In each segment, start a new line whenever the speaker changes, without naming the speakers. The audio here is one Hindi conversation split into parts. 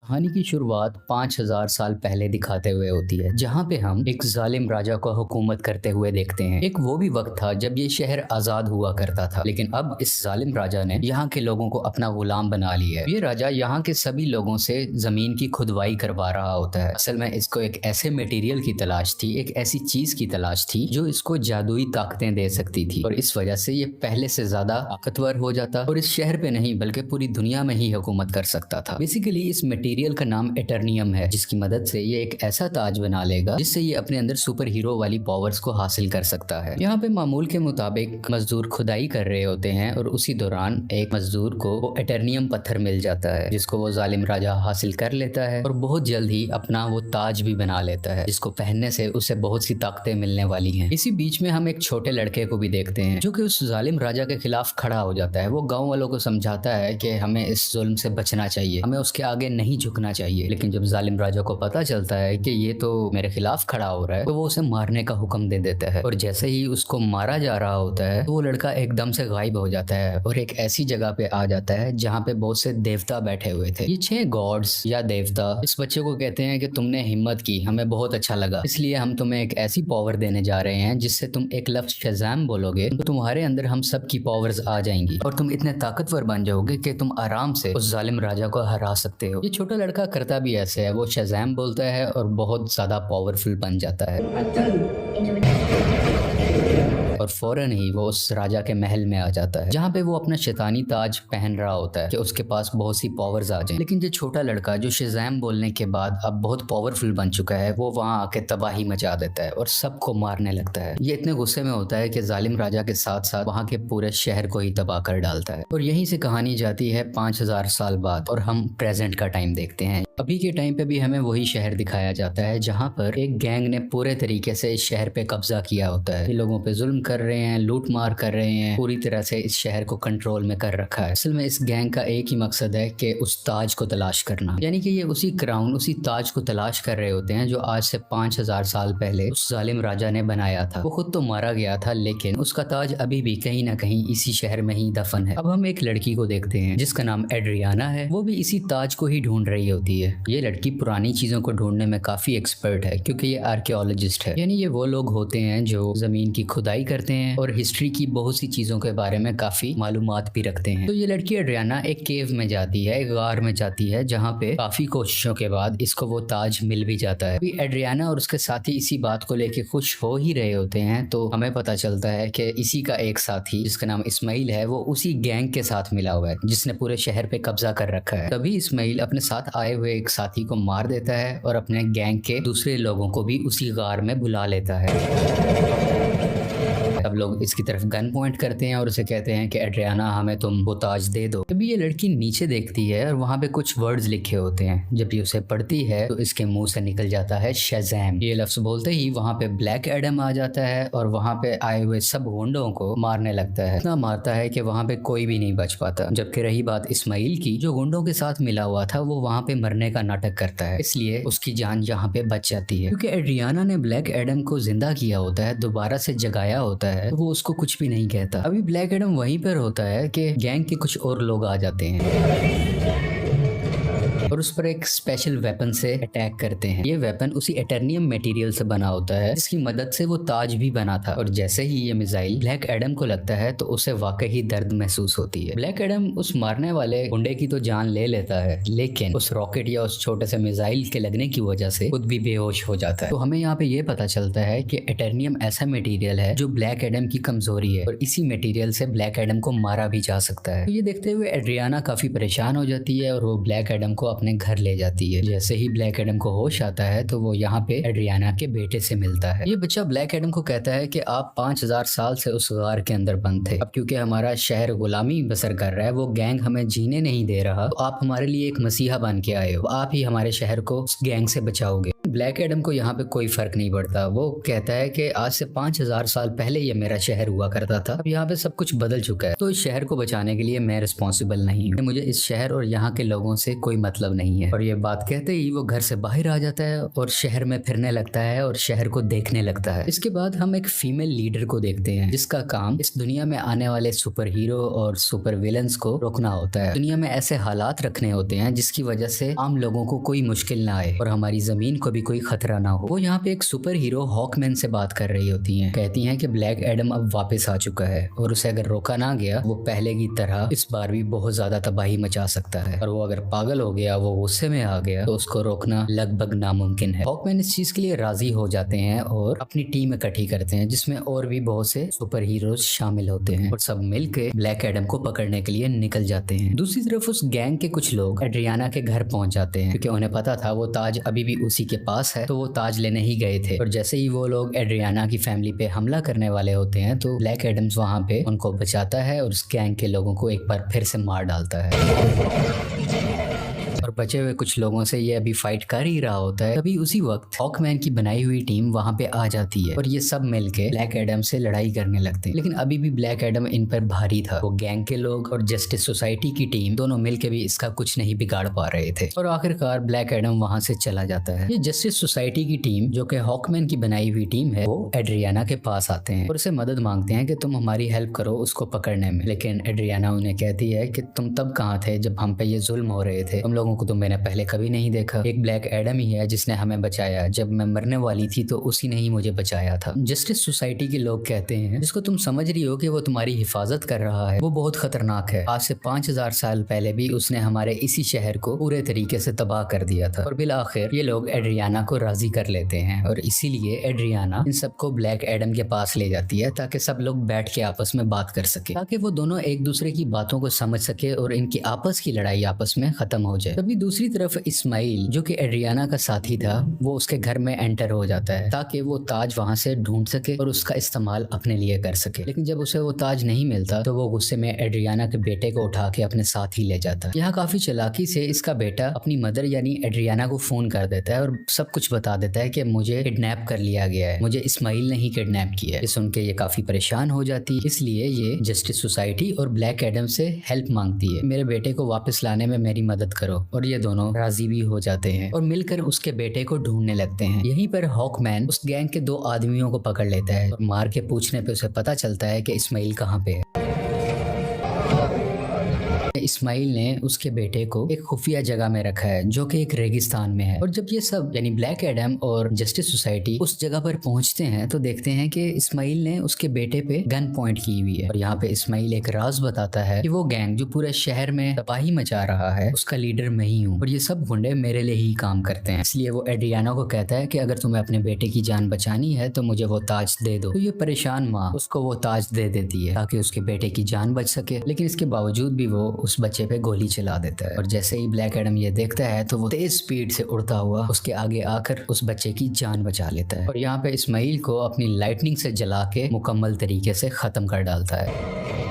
कहानी की शुरुआत 5000 साल पहले दिखाते हुए होती है, जहाँ पे हम एक जालिम राजा को हुकूमत करते हुए देखते हैं। एक वो भी वक्त था जब ये शहर आजाद हुआ करता था, लेकिन अब इस जालिम राजा ने यहाँ के लोगों को अपना गुलाम बना लिया है। ये राजा यहाँ के सभी लोगों से जमीन की खुदवाई करवा रहा होता है। असल में इसको एक ऐसे मटेरियल की तलाश थी, एक ऐसी चीज की तलाश थी जो इसको जादुई ताकतें दे सकती थी, और इस वजह से ये पहले से ज्यादा ताकतवर हो जाता और इस शहर पे नहीं बल्कि पूरी दुनिया में ही हुकूमत कर सकता था। बेसिकली इस मटेरियल का नाम एटर्नियम है, जिसकी मदद से ये एक ऐसा ताज बना लेगा जिससे ये अपने अंदर सुपर हीरो वाली पावर्स को हासिल कर सकता है। यहाँ पे मामूल के मुताबिक मजदूर खुदाई कर रहे होते हैं और उसी दौरान एक मजदूर को वो एटर्नियम पत्थर मिल जाता है, जिसको वो जालिम राजा हासिल कर लेता है और बहुत जल्द ही अपना वो ताज भी बना लेता है, जिसको पहनने से उसे बहुत सी ताकतें मिलने वाली हैं। इसी बीच में हम एक छोटे लड़के को भी देखते हैं जो कि उस जालिम राजा के खिलाफ खड़ा हो जाता है। वो गाँव वालों को समझाता है कि हमें इस जुल्म से बचना चाहिए, हमें उसके आगे नहीं झुकना चाहिए। लेकिन जब जालिम राजा को पता चलता है कि ये तो मेरे खिलाफ खड़ा हो रहा है, तो वो उसे मारने का हुक्म दे देता है। और जैसे ही उसको मारा जा रहा होता है तो वो लड़का एकदम से गायब हो जाता है और एक ऐसी जगह पे आ जाता है जहाँ पे बहुत से देवता बैठे हुए थे। ये 6 गॉड्स या देवता इस बच्चे को कहते हैं कि तुमने हिम्मत की, हमें बहुत अच्छा लगा, इसलिए हम तुम्हें एक ऐसी पावर देने जा रहे हैं जिससे तुम एक लफ्ज शज़ाम बोलोगे तो तुम्हारे अंदर हम सब की पावर्स आ जाएंगी और तुम इतने ताकतवर बन जाओगे कि तुम आराम से उस जालिम राजा को हरा सकते हो। ये छोटा लड़का करता भी ऐसे है, वो शज़ाम बोलता है और बहुत ज्यादा पावरफुल बन जाता है और फौरन ही वो उस राजा के महल में आ जाता है, जहाँ पे वो अपना शैतानी ताज पहन रहा होता है कि उसके पास बहुत सी पावर्स आ जाएं। लेकिन ये छोटा लड़का जो शज़ाम बोलने के बाद अब बहुत पावरफुल बन चुका है, वो वहाँ आके तबाही मचा देता है और सबको मारने लगता है। ये इतने गुस्से में होता है कि जालिम राजा के साथ साथ वहाँ के पूरे शहर को ही तबाह कर डालता है। और यहीं से कहानी जाती है 5000 साल बाद और हम प्रेजेंट का टाइम देखते हैं। अभी के टाइम पे भी हमें वही शहर दिखाया जाता है जहाँ पर एक गैंग ने पूरे तरीके से इस शहर पे कब्जा किया होता है। ये लोगों पे जुल्म कर रहे हैं, लूट मार कर रहे हैं, पूरी तरह से इस शहर को कंट्रोल में कर रखा है। असल में इस गैंग का एक ही मकसद है कि उस ताज को तलाश करना, यानी कि ये उसी क्राउन, उसी ताज को तलाश कर रहे होते हैं जो आज से 5000 साल पहले उस जालिम राजा ने बनाया था। वो खुद तो मारा गया था, लेकिन उसका ताज अभी भी कहीं ना कहीं इसी शहर में ही दफन है। अब हम एक लड़की को देखते हैं जिसका नाम एड्रियाना है। वो भी इसी ताज को ही ढूंढ रही होती है। ये लड़की पुरानी चीजों को ढूंढने में काफी एक्सपर्ट है, क्योंकि ये आर्कियोलॉजिस्ट है, यानी ये वो लोग होते हैं जो जमीन की खुदाई करते हैं और हिस्ट्री की बहुत सी चीजों के बारे में काफी मालूमात भी रखते हैं। तो ये लड़की एड्रियाना एक केव में जाती है, एक गार में जाती है, जहाँ पे काफी कोशिशों के बाद इसको वो ताज मिल भी जाता है। एड्रियाना और उसके साथी इसी बात को लेके खुश हो ही रहे होते हैं, तो हमें पता चलता है कि इसी का एक साथी जिसका नाम इस्माइल है, वो उसी गैंग के साथ मिला हुआ है जिसने पूरे शहर पे कब्जा कर रखा है। तभी इस्माइल अपने साथ आए हुए एक साथी को मार देता है और अपने गैंग के दूसरे लोगों को भी उसी गार में बुला लेता है। सब लोग इसकी तरफ गन पॉइंट करते हैं और उसे कहते हैं कि एड्रियाना, हमें तुम वो ताज दे दो। तभी ये लड़की नीचे देखती है और वहाँ पे कुछ वर्ड्स लिखे होते हैं। जब ये उसे पढ़ती है तो इसके मुंह से निकल जाता है शज़ाम। ये लफ्ज बोलते ही वहाँ पे ब्लैक एडम आ जाता है और वहाँ पे आए हुए सब गुंडों को मारने लगता है। इतना मारता है कि वहाँ पे कोई भी नहीं बच पाता। जबकि रही बात इस्माइल की, जो गुंडों के साथ मिला हुआ था, वो वहाँ पे मरने का नाटक करता है, इसलिए उसकी जान यहाँ पे बच जाती है। क्योंकि एड्रियाना ने ब्लैक एडम को जिंदा किया होता है, दोबारा से जगाया होता है, तो वो उसको कुछ भी नहीं कहता। अभी ब्लैक एडम वहीं पर होता है कि गैंग के कुछ और लोग आ जाते हैं और उस पर एक स्पेशल वेपन से अटैक करते हैं। ये वेपन उसी एटर्नियम मटेरियल से बना होता है जिसकी मदद से वो ताज भी बना था। और जैसे ही ये मिसाइल ब्लैक एडम को लगता है तो उसे वाकई ही दर्द महसूस होती है। ब्लैक एडम उस मारने वाले गुंडे की तो जान ले लेता है, लेकिन उस रॉकेट या उस छोटे से मिसाइल के लगने की वजह से खुद भी बेहोश हो जाता है। तो हमें यहाँ पे ये पता चलता है कि एटर्नियम ऐसा मटेरियल है जो ब्लैक एडम की कमजोरी है और इसी मटेरियल से ब्लैक एडम को मारा भी जा सकता है। तो ये देखते हुए एड्रियाना काफी परेशान हो जाती है और वो ब्लैक एडम को अपने घर ले जाती है। जैसे ही ब्लैक एडम को होश आता है तो वो यहाँ पे एड्रियाना के बेटे से मिलता है। ये बच्चा ब्लैक एडम को कहता है कि आप 5000 साल से उस गार के अंदर बंद थे, अब क्योंकि हमारा शहर गुलामी बसर कर रहा है, वो गैंग हमें जीने नहीं दे रहा, तो आप हमारे लिए एक मसीहा बन के आए हो, आप ही हमारे शहर को उस गैंग से बचाओगे। ब्लैक एडम को यहाँ पे कोई फर्क नहीं पड़ता। वो कहता है कि आज से 5000 साल पहले ये मेरा शहर हुआ करता था, अब यहाँ पे सब कुछ बदल चुका है, तो इस शहर को बचाने के लिए मैं रिस्पॉन्सिबल नहीं हूँ। मुझे इस शहर और यहाँ के लोगों से कोई मतलब नहीं है। और ये बात कहते ही वो घर से बाहर आ जाता है और शहर में फिरने लगता है और शहर को देखने लगता है। इसके बाद हम एक फीमेल लीडर को देखते हैं जिसका काम इस दुनिया में आने वाले सुपर हीरो और सुपर विलन्स को रोकना होता है। दुनिया में ऐसे हालात रखने होते हैं जिसकी वजह से आम लोगों को कोई मुश्किल ना आए और हमारी जमीन को भी कोई खतरा ना हो। वो यहाँ पे एक सुपर हीरो हॉकमैन से बात कर रही होती हैं। कहती हैं कि ब्लैक एडम अब वापस आ चुका है और उसे अगर रोका ना गया वो पहले की तरह इस बार भी बहुत ज्यादा तबाही मचा सकता है, और वो अगर पागल हो गया, वो गुस्से में आ गया, तो उसको रोकना लगभग नामुमकिन है। हॉकमैन इस चीज के लिए राजी हो जाते हैं और अपनी टीम इकट्ठी करते हैं जिसमें और भी बहुत से सुपर हीरोज शामिल होते हैं और सब मिलकर ब्लैक एडम को पकड़ने के लिए निकल जाते हैं। दूसरी तरफ उस गैंग के कुछ लोग एड्रियाना के घर पहुंच जाते हैं क्योंकि उन्हें पता था वो ताज अभी भी उसी के पास है, तो वो ताज लेने ही गए थे। और जैसे ही वो लोग एड्रियाना की फैमिली पे हमला करने वाले होते हैं तो ब्लैक एडम्स वहां पे उनको बचाता है और उस गैंग के लोगों को एक बार फिर से मार डालता है। और बचे हुए कुछ लोगों से ये अभी फाइट कर ही रहा होता है, तभी उसी वक्त हॉकमैन की बनाई हुई टीम वहां पे आ जाती है और ये सब मिलके ब्लैक एडम से लड़ाई करने लगते हैं। लेकिन अभी भी ब्लैक एडम इन पर भारी था। वो गैंग के लोग और जस्टिस सोसाइटी की टीम दोनों मिलके भी इसका कुछ नहीं बिगाड़ पा रहे थे और आखिरकार ब्लैक एडम वहां से चला जाता है। ये जस्टिस सोसाइटी की टीम जो कि हॉकमैन की बनाई हुई टीम है, वो एड्रियाना के पास आते हैं और उसे मदद मांगते हैं कि तुम हमारी हेल्प करो उसको पकड़ने में। लेकिन एड्रियाना उन्हें कहती है कि तुम तब कहाँ थे जब हम पे ये जुल्म हो रहे थे, तुम लोगों को तो मैंने पहले कभी नहीं देखा। एक ब्लैक एडम ही है जिसने हमें बचाया, जब मैं मरने वाली थी तो उसी ने ही मुझे बचाया था। जस्टिस सोसाइटी के लोग कहते हैं जिसको तुम समझ रही हो कि वो तुम्हारी हिफाजत कर रहा है वो बहुत खतरनाक है। आज से 5000 साल पहले भी उसने हमारे इसी शहर को पूरे तरीके से तबाह कर दिया था। और बिल आखिर ये लोग एड्रियाना को राजी कर लेते हैं और इसीलिए एड्रियाना इन सबको ब्लैक एडम के पास ले जाती है ताकि सब लोग बैठ के आपस में बात कर सके, ताकि वो दोनों एक दूसरे की बातों को समझ सके और इनकी आपस की लड़ाई आपस में खत्म हो जाए। तभी दूसरी तरफ इस्माइल जो कि एड्रियाना का साथी था वो उसके घर में एंटर हो जाता है ताकि वो ताज वहां से ढूंढ सके और उसका इस्तेमाल अपने लिए कर सके। लेकिन जब उसे वो ताज नहीं मिलता तो वो गुस्से में एड्रियाना के बेटे को उठा के अपने साथ ही ले जाता है। यहाँ काफी चालाकी से इसका बेटा अपनी मदर यानी एड्रियाना को फोन कर देता है और सब कुछ बता देता है कि मुझे किडनैप कर लिया गया है, मुझे इस्माइल ने ही किडनैप किया है। ये सुन के ये काफी परेशान हो जाती है, इसलिए ये जस्टिस सोसाइटी और ब्लैक एडम से हेल्प मांगती है, मेरे बेटे को वापस लाने में मेरी मदद करो। और ये दोनों राजी भी हो जाते हैं और मिलकर उसके बेटे को ढूंढने लगते हैं। यहीं पर हॉकमैन उस गैंग के 2 आदमियों को पकड़ लेता है और मार के पूछने पे उसे पता चलता है कि इस्माइल कहाँ पे है। इस्माइल ने उसके बेटे को एक खुफिया जगह में रखा है जो कि एक रेगिस्तान में है। और जब ये सब यानी ब्लैक एडम और जस्टिस सोसाइटी उस जगह पर पहुंचते हैं तो देखते हैं कि इस्माइल ने उसके बेटे पे गन पॉइंट की हुई है। और यहाँ पे इस्माइल एक राज बताता है कि वो गैंग जो पूरे शहर में तबाही मचा रहा है उसका लीडर मैं ही हूँ और ये सब गुंडे मेरे लिए ही काम करते हैं। इसलिए वो एड्रियाना को कहता है कि अगर तुम्हें अपने बेटे की जान बचानी है तो मुझे वो ताज दे दो। तो ये परेशान माँ उसको वो ताज दे देती है ताकि उसके बेटे की जान बच सके। लेकिन इसके बावजूद भी वो उस बच्चे पे गोली चला देता है और जैसे ही ब्लैक एडम ये देखता है तो वो तेज स्पीड से उड़ता हुआ उसके आगे आकर उस बच्चे की जान बचा लेता है और यहाँ पे इस्माइल को अपनी लाइटनिंग से जला के मुकम्मल तरीके से खत्म कर डालता है।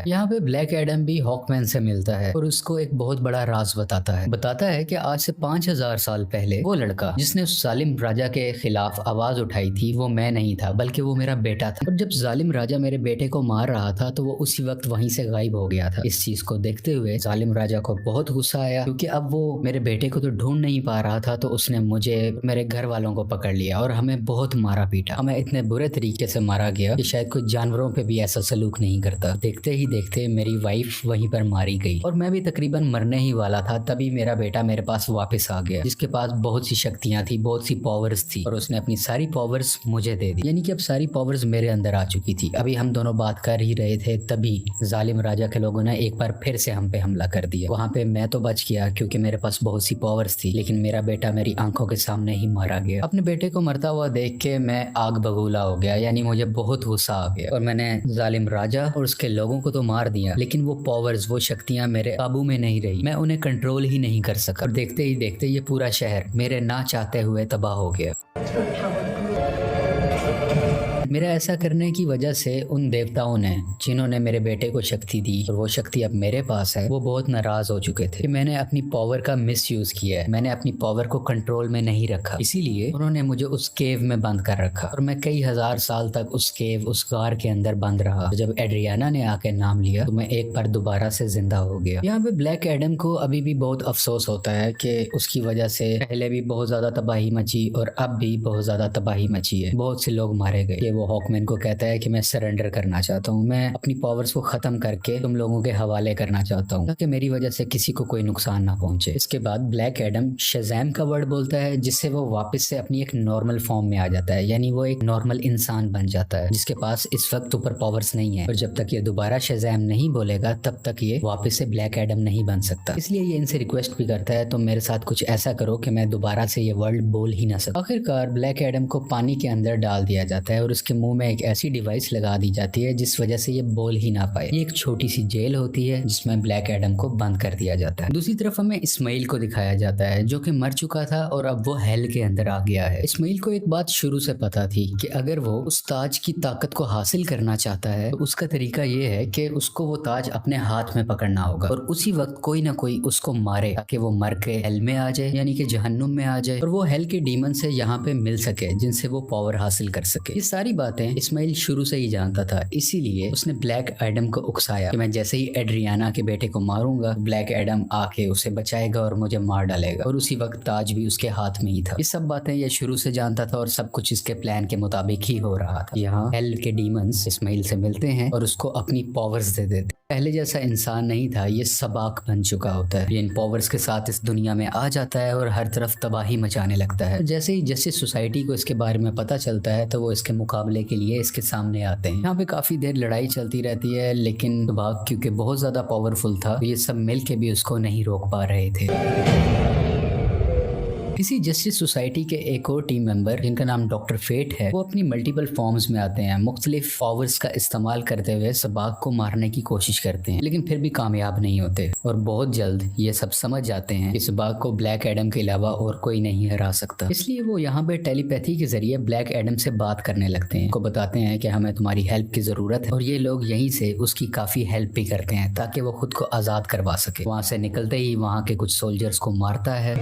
यहाँ पे ब्लैक एडम भी हॉकमैन से मिलता है और उसको एक बहुत बड़ा राज बताता है कि आज से 5000 साल पहले वो लड़का जिसने उस जालिम राजा के खिलाफ आवाज उठाई थी वो मैं नहीं था बल्कि वो मेरा बेटा था। और जब जालिम राजा मेरे बेटे को मार रहा था तो वो उसी वक्त वहीं से गायब हो गया था। इस चीज को देखते हुए जालिम राजा को बहुत गुस्सा आया क्योंकि अब वो मेरे बेटे को तो ढूंढ नहीं पा रहा था, तो उसने मुझे मेरे घर वालों को पकड़ लिया और हमें बहुत मारा पीटा। हमें इतने बुरे तरीके से मारा गया कि शायद कोई जानवरों पे भी ऐसा सलूक नहीं करता। देखते ही देखते मेरी वाइफ वहीं पर मारी गई और मैं भी तकरीबन मरने ही वाला था, तभी मेरा बेटा मेरे पास वापस आ गया जिसके पास बहुत सी शक्तियां थी, बहुत सी पावर्स थी और उसने अपनी सारी पावर्स मुझे दे दी। यानी कि अब सारी पावर्स मेरे अंदर आ चुकी थी। अभी हम दोनों बात कर ही रहे थे तभी जालिम राजा के लोगों ने एक बार फिर से हम पे हमला कर दिया। वहां पे मैं तो बच गया क्योंकि मेरे पास बहुत सी पावर्स थी, लेकिन मेरा बेटा मेरी आंखों के सामने ही मारा गया। अपने बेटे को मरता हुआ देख के मैं आग बगूला हो गया, यानी मुझे बहुत गुस्सा आ गया और मैंने जालिम राजा और उसके लोगों को तो मार दिया, लेकिन वो पावर्स, वो शक्तियां मेरे काबू में नहीं रही। मैं उन्हें कंट्रोल ही नहीं कर सका और देखते ही देखते ये पूरा शहर मेरे ना चाहते हुए तबाह हो गया। मेरा ऐसा करने की वजह से उन देवताओं ने, जिन्होंने मेरे बेटे को शक्ति दी और वो शक्ति अब मेरे पास है, वो बहुत नाराज हो चुके थे कि मैंने अपनी पावर का मिसयूज किया है, मैंने अपनी पावर को कंट्रोल में नहीं रखा। इसीलिए उन्होंने मुझे उस केव में बंद कर रखा और मैं कई हजार साल तक उस केव, उस गार के अंदर बंद रहा। जब एड्रियाना ने आके नाम लिया तो मैं एक बार दोबारा से जिंदा हो गया। यहाँ पे ब्लैक एडम को अभी भी बहुत अफसोस होता है कि उसकी वजह से पहले भी बहुत ज्यादा तबाही मची और अब भी बहुत ज्यादा तबाही मची है, बहुत से लोग मारे गए। ये वो हॉकमैन को कहता है कि मैं सरेंडर करना चाहता हूँ, मैं अपनी पावर्स को खत्म करके तुम लोगों के हवाले करना चाहता हूँ ताकि मेरी वजह से किसी को कोई नुकसान ना पहुंचे। इसके बाद ब्लैक एडम शज़ैम का वर्ड बोलता है, जिससे वो वापस से अपनी एक नॉर्मल फॉर्म में आ जाता है, यानी वो एक नॉर्मल इंसान बन जाता है जिसके पास इस वक्त सुपर पावर्स नहीं है। और जब तक ये दोबारा शज़ैम नहीं बोलेगा तब तक ये वापस से ब्लैक एडम नहीं बन सकता। इसलिए ये इनसे रिक्वेस्ट भी करता है, तो मेरे साथ कुछ ऐसा करो कि मैं दोबारा से ये वर्ड बोल ही ना सकूं। आखिरकार ब्लैक एडम को पानी के अंदर डाल दिया जाता है और उसके मुंह में एक ऐसी डिवाइस लगा दी जाती है जिस वजह से ये बोल ही ना पाए। ये एक छोटी सी जेल होती है जिसमें ब्लैक एडम को बंद कर दिया जाता है। दूसरी तरफ हमें इस्माइल को दिखाया जाता है जो कि मर चुका था और अब वो हेल के अंदर आ गया है। इस्माइल को एक बात शुरू से पता थी कि अगर वो उस ताज की ताकत को हासिल करना चाहता है तो उसका तरीका ये है कि उसको वो ताज अपने हाथ में पकड़ना होगा और उसी वक्त कोई ना कोई उसको मारे ताकि वो मर के हेल में आ जाए, यानी कि जहन्नुम में आ जाए और वो हेल के डीमन से यहाँ पे मिल सके जिनसे वो पावर हासिल कर सके। ये सारी बातें इस्माइल शुरू से ही जानता था, इसीलिए उसने ब्लैक एडम को उकसाया कि मैं जैसे ही एड्रियाना के बेटे को मारूंगा ब्लैक एडम आके उसे बचाएगा और मुझे मार डालेगा, और उसी वक्त ताज भी उसके हाथ में ही था। ये सब बातें ये शुरू से जानता था और सब कुछ इसके प्लान के मुताबिक ही हो रहा था। यहाँ हेल के डीमंस इस्माइल से मिलते हैं और उसको अपनी पावर्स दे देते। पहले जैसा इंसान नहीं था, ये सबाक बन चुका होता है। ये इन पावर्स के साथ इस दुनिया में आ जाता है और हर तरफ तबाही मचाने लगता है। जैसे ही जस्टिस सोसाइटी को इसके बारे में पता चलता है तो वो इसके मुकाबले के लिए इसके सामने आते हैं। यहाँ पे काफी देर लड़ाई चलती रहती है, लेकिन सबाक क्योंकि बहुत ज्यादा पावरफुल था तो ये सब मिल के भी उसको नहीं रोक पा रहे थे। इसी जस्टिस सोसाइटी के एक और टीम मेंबर जिनका नाम डॉक्टर फेट है, वो अपनी मल्टीपल फॉर्म्स में आते हैं, मुख्तलिफ पावर्स का इस्तेमाल करते हुए सबाक को मारने की कोशिश करते हैं, लेकिन फिर भी कामयाब नहीं होते। और बहुत जल्द ये सब समझ जाते हैं कि सबाक को ब्लैक एडम के अलावा और कोई नहीं हरा सकता। इसलिए वो यहाँ पे टेलीपैथी के जरिए ब्लैक एडम से बात करने लगते हैं, को बताते हैं कि हमें तुम्हारी हेल्प की जरूरत है, और ये लोग यहीं से उसकी काफी हेल्प भी करते हैं ताकि वो खुद को आजाद करवा सके। वहाँ से निकलते ही वहाँ के कुछ सोल्जर्स को मारता है,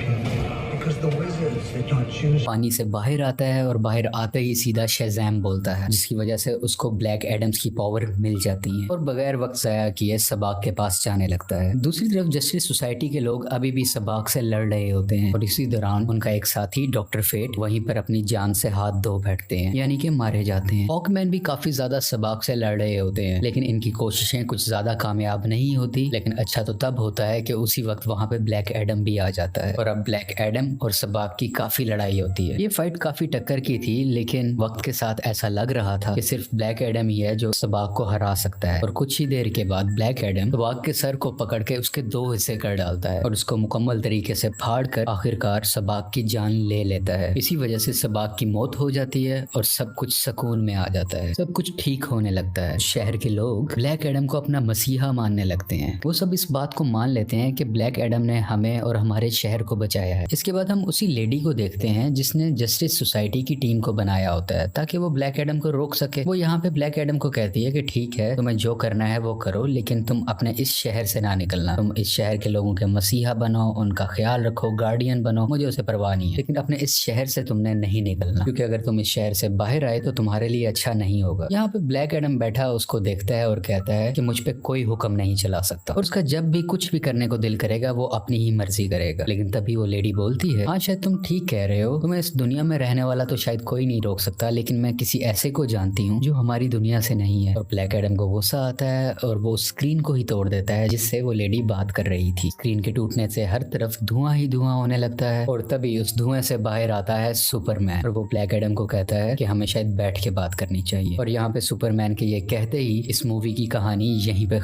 पानी से बाहर आता है और बाहर आते ही सीधा शज़ैम बोलता है, जिसकी वजह से उसको ब्लैक एडम्स की पावर मिल जाती है और बगैर वक्त ज़ाया किए सबाक के पास जाने लगता है। दूसरी तरफ जस्टिस सोसाइटी के लोग अभी भी सबाक से लड़ रहे होते हैं और इसी दौरान उनका एक साथी डॉक्टर फेट वहीं पर अपनी जान से हाथ धो बैठते हैं, यानी कि मारे जाते हैं। हॉकमैन भी काफी ज्यादा सबाक से लड़ रहे होते हैं, लेकिन इनकी कोशिशें कुछ ज्यादा कामयाब नहीं होती। लेकिन अच्छा तो तब होता है कि उसी वक्त वहां पे ब्लैक एडम भी आ जाता है और अब ब्लैक एडम और सबाक की काफी लड़ाई होती है। ये फाइट काफी टक्कर की थी, लेकिन वक्त के साथ ऐसा लग रहा था कि सिर्फ ब्लैक एडम ही है जो सबाक को हरा सकता है। और कुछ ही देर के बाद ब्लैक एडम सबाक के सर को पकड़ के उसके 2 हिस्से कर डालता है और उसको मुकम्मल तरीके से फाड़ कर आखिरकार सबाक की जान ले लेता है। इसी वजह से सबाक की मौत हो जाती है और सब कुछ सुकून में आ जाता है, सब कुछ ठीक होने लगता है। शहर के लोग ब्लैक एडम को अपना मसीहा मानने लगते हैं। वो सब इस बात को मान लेते हैं कि ब्लैक एडम ने हमें और हमारे शहर को बचाया है। इसके बाद हम उसी लेडी को देखते हैं जिसने जस्टिस सोसाइटी की टीम को बनाया होता है ताकि वो ब्लैक एडम को रोक सके। वो यहाँ पे ब्लैक एडम को कहती है कि ठीक है, तुम्हें जो करना है वो करो, लेकिन तुम अपने इस शहर से ना निकलना। तुम इस शहर के लोगों के मसीहा बनो, उनका ख्याल रखो, गार्डियन बनो, मुझे उसे परवाह नहीं है, लेकिन अपने इस शहर से तुमने नहीं निकलना, क्योंकि अगर तुम इस शहर से बाहर आए तो तुम्हारे लिए अच्छा नहीं होगा। यहाँ पे ब्लैक एडम बैठा उसको देखता है और कहता है कि मुझ पे कोई हुक्म नहीं चला सकता और उसका जब भी कुछ भी करने को दिल करेगा वो अपनी ही मर्जी करेगा। लेकिन तभी वो लेडी बोलती है, हाँ शायद तुम ठीक कह रहे हो, तुम्हें इस दुनिया में रहने वाला तो शायद कोई नहीं रोक सकता, लेकिन मैं किसी ऐसे को जानती हूँ जो हमारी दुनिया से नहीं है। और ब्लैक एडम को गुस्सा आता है और वो स्क्रीन को ही तोड़ देता है जिससे वो लेडी बात कर रही थी। स्क्रीन के टूटने से हर तरफ धुआं ही धुआं होने लगता है और तभी उस धुएं से बाहर आता है सुपरमैन और वो ब्लैक एडम को कहता है कि हमें शायद बैठ के बात करनी चाहिए। और यहाँ पे सुपरमैन के ये कहते ही इस मूवी की कहानी यहीं पे